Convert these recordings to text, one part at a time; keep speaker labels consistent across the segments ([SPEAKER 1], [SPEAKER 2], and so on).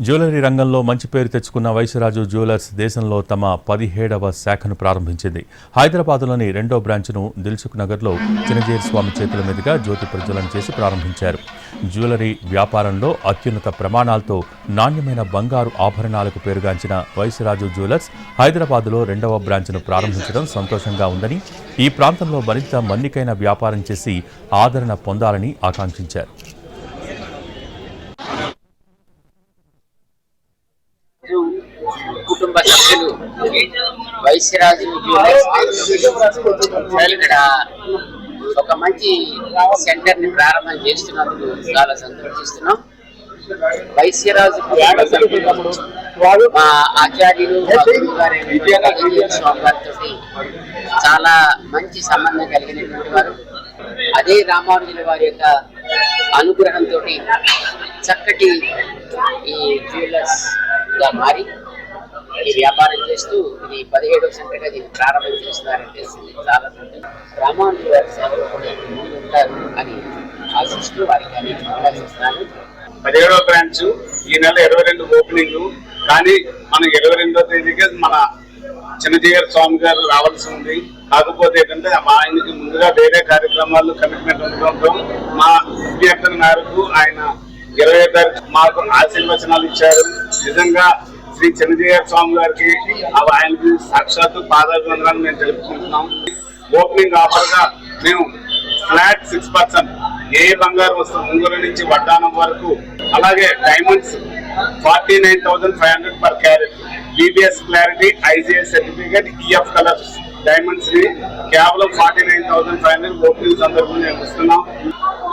[SPEAKER 1] Jewellery రంగంలో మంచి పేరు తెచ్చుకున్న వైశ్యరాజు జ్యువెలర్స్ దేశంలో తమ 17వ శాఖను ప్రారంభించింది. హైదరాబాద్లోని 2వ బ్రాంచ్ను దిల్సుఖ్ నగర్లో చినజీయర్ స్వామి చేతుల మీదుగా జ్యోతి ప్రజ్వలన చేసి ప్రారంభించారు. జ్యువెలరీ వ్యాపారంలో అత్యున్నత ప్రమాణాలతో నాణ్యమైన బంగారు ఆభరణాలకు పేరుగాంచిన వైశ్యరాజు జ్యువెలర్స్ హైదరాబాద్లో 2వ బ్రాంచ్ను ప్రారంభించడం సంతోషంగా ఉందని, ఈ ప్రాంతంలో మరింత మన్నికైన వ్యాపారం చేసి ఆదరణ పొందాలని ఆకాంక్షించారు.
[SPEAKER 2] కుటుంబ సభ్యులు వైశ్యరాజు ఇక్కడ ఒక మంచి సెంటర్ ని ప్రారంభం చేస్తున్నందుకు చాలా సంతోషిస్తున్నాం. వైశ్యరాజు కుటుంబ సభ్యులు మా ఆచార్యులు స్వామి గారితో చాలా మంచి సంబంధం కలిగినటువంటి వారు. అదే రామానుజుల వారి యొక్క అనుగ్రహంతో చక్కటి ఈ జ్యువెలర్స్ గా మారి ఈ వ్యాపారం చేస్తూ ఇది 17వ సెంటర్గా దీన్ని ప్రారంభం చేస్తున్నారంటే చాలా సంతోషం. రామానుజుల వారి సేవలు కూడా ముందు ఉంటారు అని ఆశిస్తూ వారికి అనేక ఆశిస్తున్నాను.
[SPEAKER 3] 17వ బ్రాంచ్ ఈ నెల 22 ఓపెనింగ్, కానీ మన 22వ తేదీకి మన చినజీయర్ స్వామి గారు రావాల్సి ఉంది. కాకపోతే ఏంటంటే ఆయనకి ముందుగా వేరే కార్యక్రమాలు కమిట్మెంట్ ఉండడంతో మా అభ్యర్థన మేరకు ఆయన 20వ తారీఖు మాకు ఆశీర్వచనాలు ఇచ్చారు. నిజంగా శ్రీ చినజీయర్ స్వామి గారికి ఆయనకి సాక్షాత్తు పాదాభివందనాలు మేము తెలుపుకుంటున్నాం. ఓపెనింగ్ ఆఫర్ గా మేము ఫ్లాట్ 6% ఏ బంగారు వస్తువు ముంగుల నుంచి వడ్డానం వరకు, అలాగే diamonds 49,500 per carat, BBS clarity, IGS certificate, EF colours diamonds ని కేవలం 49,500 ఓపెనింగ్ సందర్భంగా మేము ఇస్తున్నాం.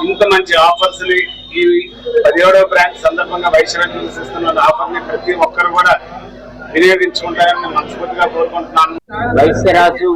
[SPEAKER 3] ఇంత మంచి ఆఫర్స్ ని ఈ 17వ బ్రాంచ్ సందర్భంగా వైశ్యరాజు ఇస్తున్న ఆఫర్ ని ప్రతి ఒక్కరు కూడా వినియోగించుకుంటారని మనస్ఫూర్తిగా కోరుకుంటున్నాను.
[SPEAKER 2] వైశ్యరాజు